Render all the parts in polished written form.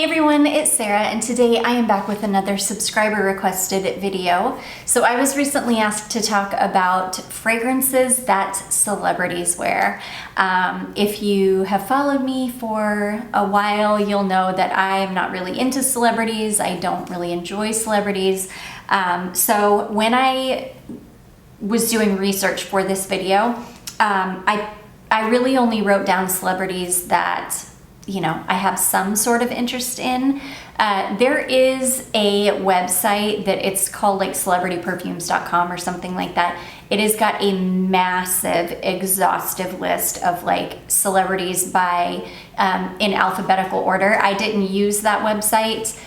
everyone, it's Sarah, and today I am back with another subscriber requested video. So I was recently asked to talk about fragrances that celebrities wear. If you have followed me for a while, you'll know that I am not really into celebrities. I don't really enjoy celebrities. So when I was doing research for this video, I really only wrote down celebrities that I have some sort of interest in. There is a website that it's called like celebrityperfumes.com or something like that. It has got a massive exhaustive list of like celebrities by in alphabetical order. I didn't use that website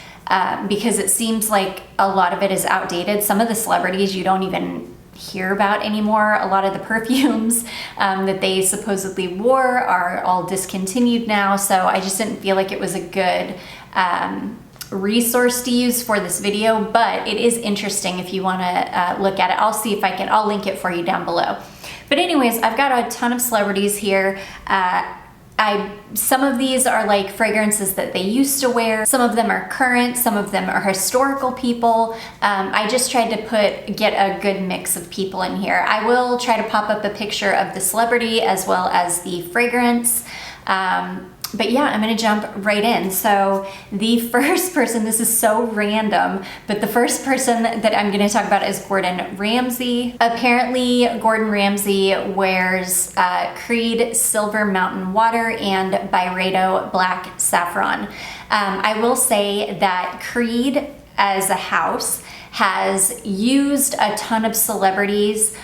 because it seems like a lot of it is outdated. Some of the celebrities you don't even hear about anymore. A lot of the perfumes that they supposedly wore are all discontinued now, so I just didn't feel like it was a good resource to use for this video, but it is interesting if you want to look at it. I'll see if I'll link it for you down below. But anyways, I've got a ton of celebrities here. Some of these are like fragrances that they used to wear. Some of them are current, some of them are historical people. I just tried to get a good mix of people in here. I will try to pop up a picture of the celebrity as well as the fragrance. But yeah, I'm gonna jump right in. So the first person, this is so random, but the first person that I'm gonna talk about is Gordon Ramsay. Apparently, Gordon Ramsay wears Creed Silver Mountain Water and Byredo Black Saffron. I will say that Creed as a house has used a ton of celebrities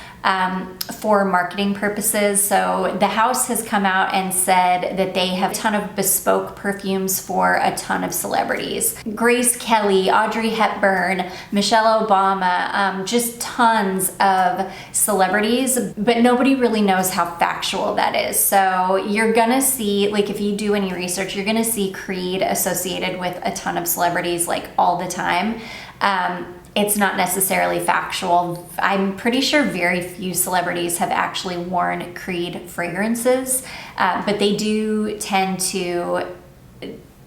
for marketing purposes. So the house has come out and said that they have a ton of bespoke perfumes for a ton of celebrities. Grace Kelly, Audrey Hepburn, Michelle Obama, just tons of celebrities, but nobody really knows how factual that is. So you're gonna see, like if you do any research, you're gonna see Creed associated with a ton of celebrities like all the time. It's not necessarily factual. I'm pretty sure very few celebrities have actually worn Creed fragrances, but they do tend to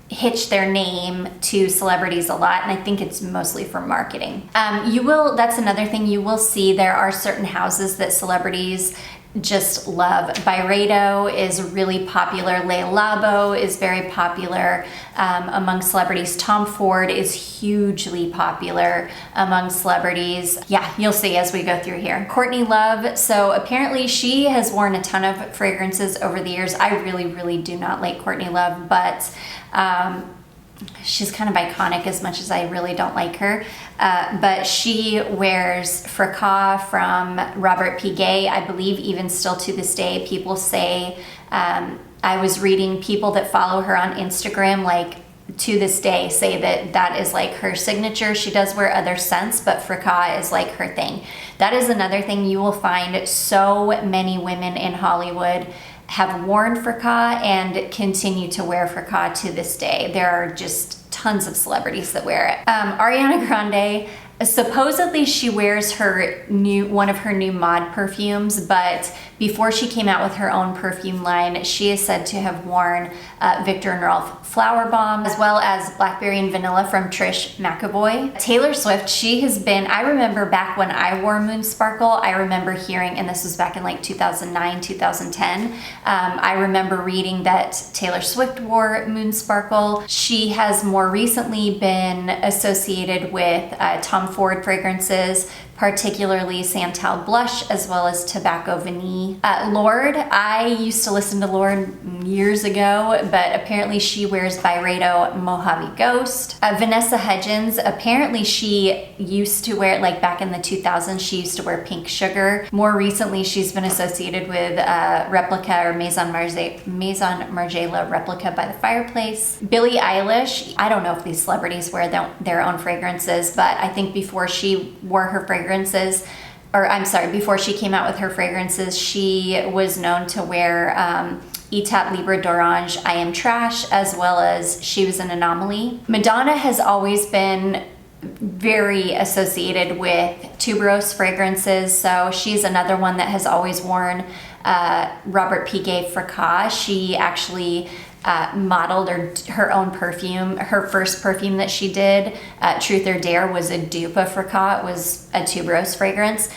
hitch their name to celebrities a lot, and I think it's mostly for marketing. That's another thing, you will see there are certain houses that celebrities just love. Byredo is really popular. Le Labo is very popular among celebrities. Tom Ford is hugely popular among celebrities. Yeah, you'll see as we go through here. Courtney Love, so apparently she has worn a ton of fragrances over the years. I really do not like Courtney Love, but she's kind of iconic as much as I really don't like her. But she wears Fracas from Robert Piguet. I believe even still to this day, people say, I was reading people that follow her on Instagram, like to this day say that that is like her signature. She does wear other scents, but Fracas is like her thing. That is another thing you will find. So many women in Hollywood have worn Fracas and continue to wear Fracas to this day. There are just tons of celebrities that wear it. Ariana Grande, supposedly she wears one of her new mod perfumes, but before she came out with her own perfume line, she is said to have worn Viktor and Rolf Flowerbomb, as well as Blackberry and Vanilla from Trish McEvoy. Taylor Swift, she has been, I remember back when I wore Moon Sparkle, I remember hearing, and this was back in like 2009, 2010, I remember reading that Taylor Swift wore Moon Sparkle. She has more recently been associated with Tom Ford fragrances, particularly Santal Blush as well as Tobacco Vanille. Lorde, I used to listen to Lorde years ago, but apparently she wears Byredo Mojave Ghost. Vanessa Hudgens, apparently she used to wear, like back in the 2000s, she used to wear Pink Sugar. More recently, she's been associated with Replica or Maison Margiela Replica by the Fireplace. Billie Eilish, I don't know if these celebrities wear their own fragrances, but I think before she wore her before she came out with her fragrances, she was known to wear Etat Libre d'Orange, I Am Trash, as well as she was an Anomaly. Madonna has always been very associated with tuberose fragrances, so she's another one that has always worn Robert Piguet Fracas. She actually modeled her own perfume. Her first perfume that she did, Truth or Dare, was a dupe of Fracas. It was a tuberose fragrance.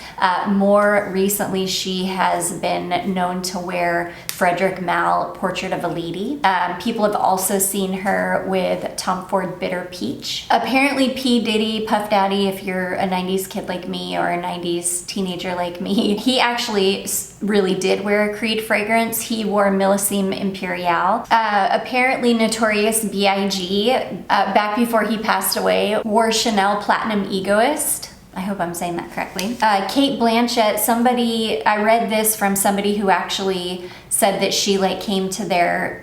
More recently, she has been known to wear Frederic Malle Portrait of a Lady. People have also seen her with Tom Ford Bitter Peach. Apparently P. Diddy, Puff Daddy, if you're a 90s kid like me or a 90s teenager like me, he actually really did wear a Creed fragrance. He wore Millesime Imperiale. Apparently Notorious B.I.G., back before he passed away, wore Chanel Platinum Egoist. I hope I'm saying that correctly. Kate Blanchett, I read this from somebody who actually said that she like came to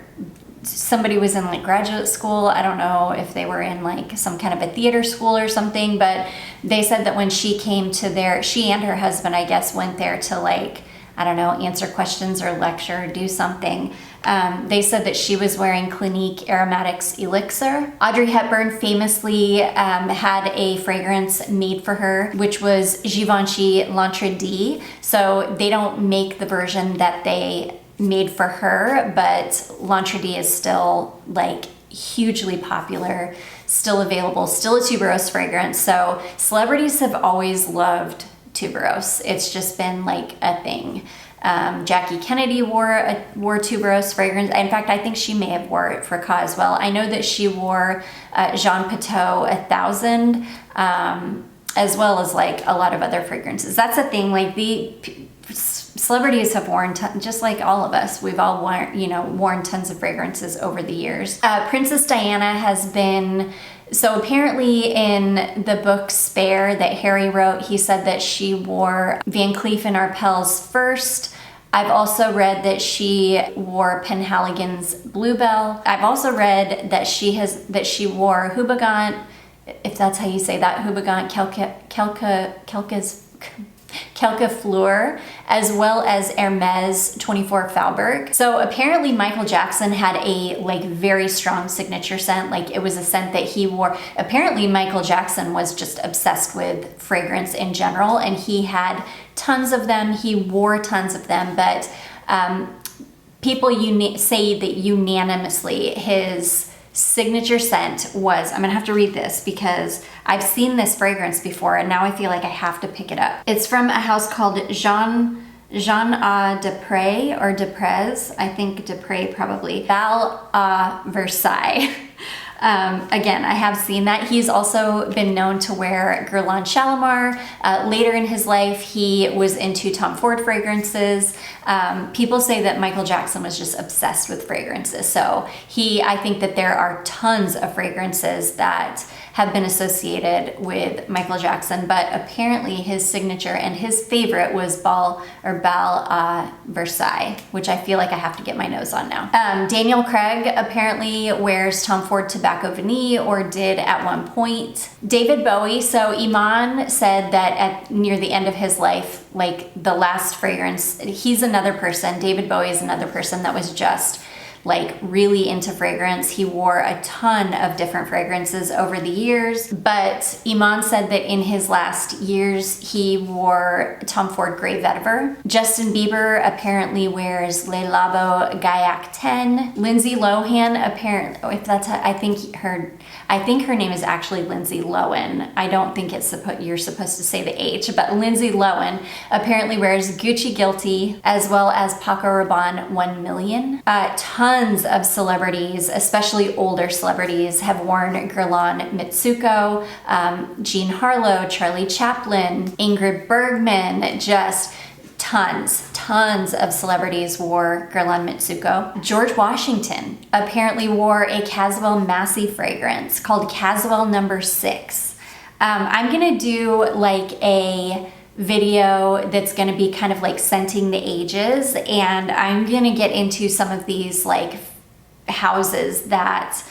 somebody was in like graduate school. I don't know if they were in like some kind of a theater school or something, but they said that when she came to she and her husband, I guess, went there to like, I don't know, answer questions or lecture or do something. They said that she was wearing Clinique Aromatics Elixir. Audrey Hepburn famously had a fragrance made for her, which was Givenchy L'Entrée. So they don't make the version that they made for her, but L'Entrée is still like hugely popular, still available, still a tuberose fragrance. So celebrities have always loved tuberose. It's just been like a thing. Jackie Kennedy wore tuberose fragrance. In fact, I think she may have wore it for Fracas as well. I know that she wore Jean Pateau 1000, as well as like a lot of other fragrances. That's the thing, like celebrities have worn, just like all of us, we've all worn tons of fragrances over the years. Princess Diana has been, so apparently in the book Spare that Harry wrote, he said that she wore Van Cleef & Arpels first. I've also read that she wore Penhaligon's Bluebell. I've also read that she wore Houbigant, if that's how you say that, Houbigant Kelka Fleur, as well as Hermes 24 Faubourg. So apparently Michael Jackson had a like very strong signature scent. Like it was a scent that he wore. Apparently Michael Jackson was just obsessed with fragrance in general, and he had tons of them. He wore tons of them, but people say that unanimously his signature scent was, I'm gonna have to read this because I've seen this fragrance before and now I feel like I have to pick it up. It's from a house called Jean A. Depre or Deprez, I think Depre probably. Bal à Versailles. Again, I have seen that. He's also been known to wear Guerlain Shalimar. Later in his life, he was into Tom Ford fragrances. People say that Michael Jackson was just obsessed with fragrances. So I think that there are tons of fragrances that have been associated with Michael Jackson, but apparently his signature and his favorite was Bal à Versailles, which I feel like I have to get my nose on now. Daniel Craig apparently wears Tom Ford Tobacco Vanille, or did at one point. David Bowie, so Iman said that near the end of his life, like the last fragrance, he's another person, David Bowie is another person that was just like really into fragrance. He wore a ton of different fragrances over the years, but Iman said that in his last years he wore Tom Ford Grey Vetiver. Justin Bieber apparently wears Le Labo Gaillac 10. Lindsay Lohan apparently, I think her name is actually Lindsay Lohan. I don't think you're supposed to say the H, but Lindsay Lohan apparently wears Gucci Guilty as well as Paco Rabanne 1 Million. Tons of celebrities, especially older celebrities, have worn Guerlain Mitsouko, Jean Harlow, Charlie Chaplin, Ingrid Bergman, just tons of celebrities wore Guerlain Mitsouko. George Washington apparently wore a Caswell Massey fragrance called Caswell No. 6. I'm gonna do like a video that's gonna be kind of like scenting the ages, and I'm gonna get into some of these like houses that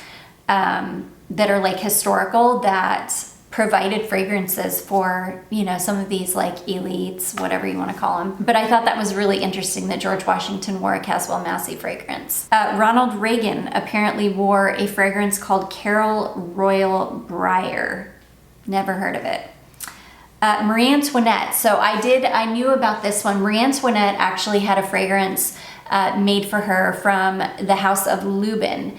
are like historical, that provided fragrances for, some of these like elites, whatever you want to call them. But I thought that was really interesting that George Washington wore a Caswell Massey fragrance. Ronald Reagan apparently wore a fragrance called Carol Royal Briar. Never heard of it. Marie Antoinette. So I knew about this one. Marie Antoinette actually had a fragrance made for her from the house of Lubin,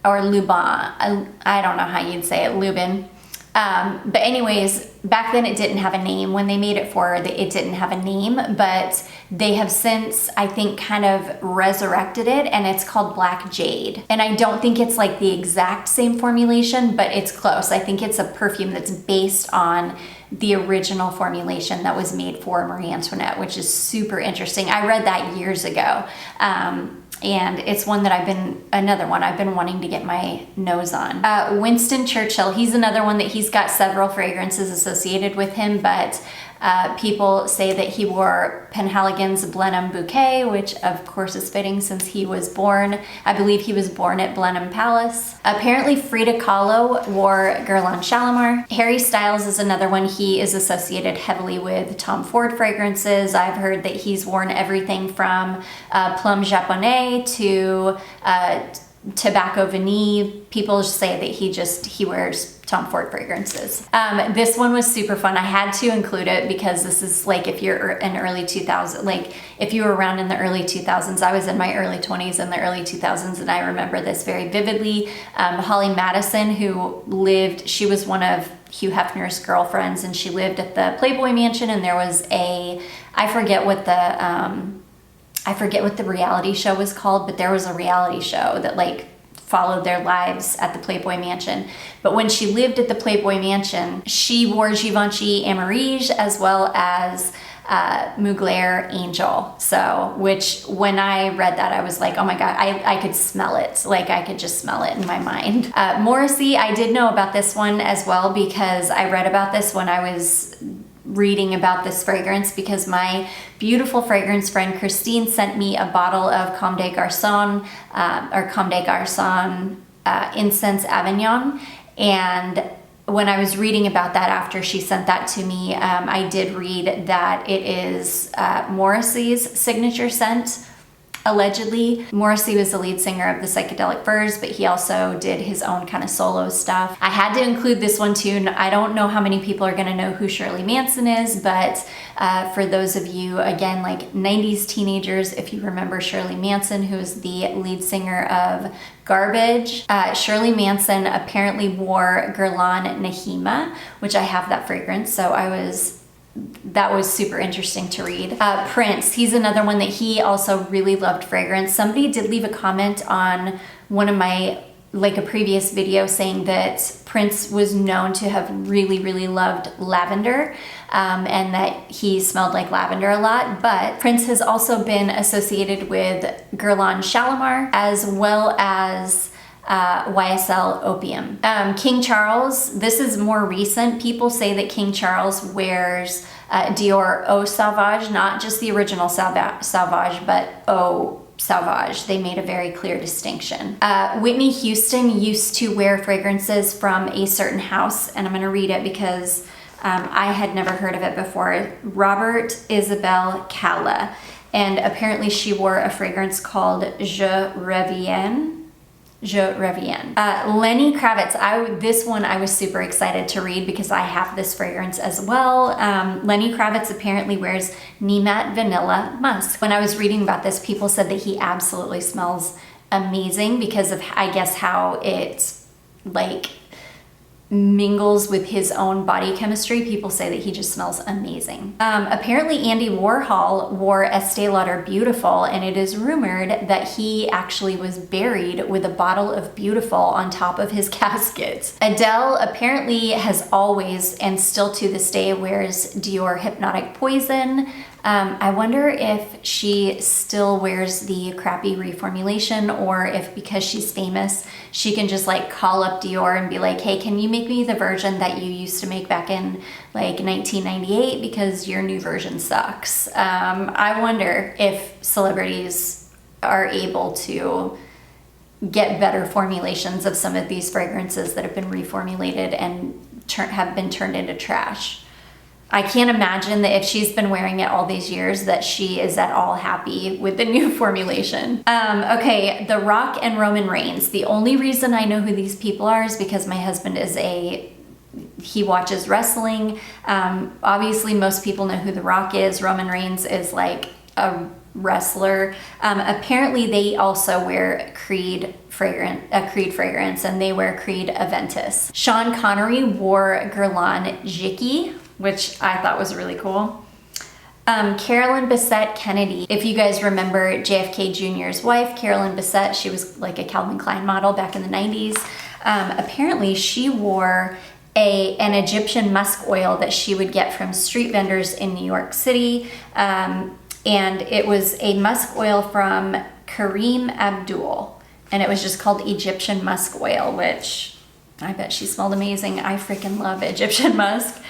or Luban. I don't know how you'd say it, Lubin. But anyways, back then it didn't have a name. When they made it for her, it didn't have a name, but they have since, I think, kind of resurrected it, and it's called Black Jade. And I don't think it's like the exact same formulation, but it's close. I think it's a perfume that's based on the original formulation that was made for Marie Antoinette, which is super interesting. I read that years ago. And it's one that I've been wanting to get my nose on. Winston Churchill, he's another one that he's got several fragrances associated with him, but people say that he wore Penhaligon's Blenheim Bouquet, which of course is fitting since he was born, I believe he was born at Blenheim Palace. Apparently Frida Kahlo wore Guerlain Shalimar. Harry Styles is another one. He is associated heavily with Tom Ford fragrances. I've heard that he's worn everything from Plum Japonais to Tobacco Vanille. People say that he wears Tom Ford fragrances. This one was super fun. I had to include it because this is like, if you're in early 2000s, like if you were around in the early 2000s, I was in my early 20s in the early 2000s, and I remember this very vividly. Holly Madison, she was one of Hugh Hefner's girlfriends, and she lived at the Playboy Mansion, and there was I forget what the reality show was called, but there was a reality show that like followed their lives at the Playboy Mansion. But when she lived at the Playboy Mansion, she wore Givenchy Amarige as well as Mugler Angel. So, which when I read that, I was like, oh my God, I could smell it. Like I could just smell it in my mind. Morrissey, I did know about this one as well because I read about this when I was reading about this fragrance, because my beautiful fragrance friend Christine sent me a bottle of Comme des Garçons Incense Avignon, and when I was reading about that after she sent that to me, I did read that it is Morrissey's signature scent. Allegedly, Morrissey was the lead singer of the Psychedelic Furs, but he also did his own kind of solo stuff. I had to include this one too. I don't know how many people are gonna know who Shirley Manson is, but for those of you, again, like 90s teenagers, if you remember Shirley Manson, who is the lead singer of Garbage, Shirley Manson apparently wore Guerlain Nahima, which I have that fragrance, so that was super interesting to read. Prince, he's another one that he also really loved fragrance. Somebody did leave a comment on one of my, like a previous video, saying that Prince was known to have really, really loved lavender, and that he smelled like lavender a lot. But Prince has also been associated with Guerlain Shalimar as well as YSL Opium. King Charles, this is more recent. People say that King Charles wears Dior Eau Sauvage, not just the original Sauvage, but Eau Sauvage. They made a very clear distinction. Whitney Houston used to wear fragrances from a certain house, and I'm going to read it because I had never heard of it before. Robert Isabelle Calla, and apparently she wore a fragrance called Je Reviens. Lenny Kravitz, this one I was super excited to read because I have this fragrance as well. Lenny Kravitz apparently wears Nemat Vanilla Musk. When I was reading about this, people said that he absolutely smells amazing because of, I guess, how it like mingles with his own body chemistry. People say that he just smells amazing. Apparently Andy Warhol wore Estee Lauder Beautiful, and it is rumored that he actually was buried with a bottle of Beautiful on top of his casket. Adele apparently has always, and still to this day, wears Dior Hypnotic Poison. I wonder if she still wears the crappy reformulation, or if because she's famous, she can just like call up Dior and be like, hey, can you make me the version that you used to make back in like 1998 because your new version sucks. I wonder if celebrities are able to get better formulations of some of these fragrances that have been reformulated and have been turned into trash. I can't imagine that if she's been wearing it all these years that she is at all happy with the new formulation. Okay, The Rock and Roman Reigns. The only reason I know who these people are is because my husband is he watches wrestling. Obviously most people know who The Rock is. Roman Reigns is like a wrestler. Apparently they also wear Creed fragrance, and they wear Creed Aventus. Sean Connery wore Guerlain Mitsouko, which I thought was really cool. Carolyn Bessette Kennedy. If you guys remember JFK Jr.'s wife, Carolyn Bessette, she was like a Calvin Klein model back in the 90s. Apparently she wore an Egyptian musk oil that she would get from street vendors in New York City. And it was a musk oil from Kareem Abdul. And it was just called Egyptian musk oil, which I bet she smelled amazing. I freaking love Egyptian musk.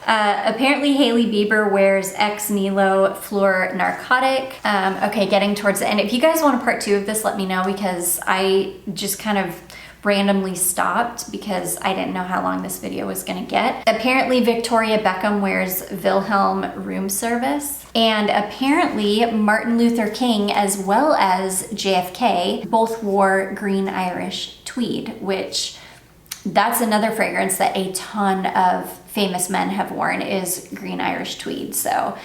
Apparently Hailey Bieber wears Ex Nihilo Fleur Narcotic. Okay, getting towards the end. If you guys want a part 2 of this, let me know, because I just kind of randomly stopped because I didn't know how long this video was gonna get. Apparently Victoria Beckham wears Wilhelm room service. And apparently Martin Luther King as well as JFK both wore Green Irish Tweed, which that's another fragrance that a ton of famous men have worn, is Green Irish Tweed. So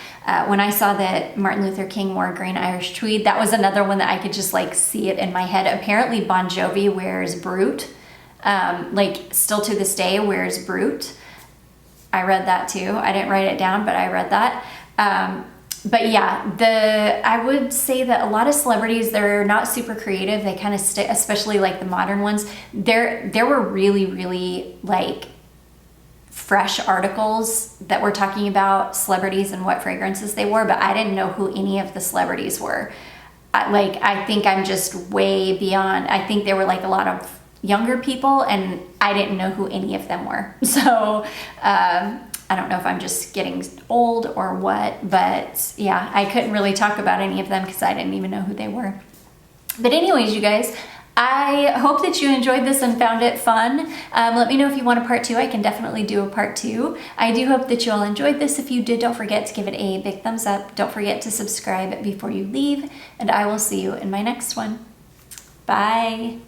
when I saw that Martin Luther King wore Green Irish Tweed, that was another one that I could just like see it in my head. Apparently Bon Jovi wears Brut, like still to this day wears Brut. I read that too. I didn't write it down, but I read that. But yeah, I would say that a lot of celebrities, they're not super creative. They kind of stick, especially like the modern ones. There were really, really like fresh articles that were talking about celebrities and what fragrances they wore, but I didn't know who any of the celebrities were. I think I'm just way beyond. I think there were like a lot of younger people, and I didn't know who any of them were. So I don't know if I'm just getting old or what, but yeah, I couldn't really talk about any of them because I didn't even know who they were. But anyways, you guys, I hope that you enjoyed this and found it fun. Let me know if you want a part 2. I can definitely do a part 2. I do hope that you all enjoyed this. If you did, don't forget to give it a big thumbs up. Don't forget to subscribe before you leave, and I will see you in my next one. Bye.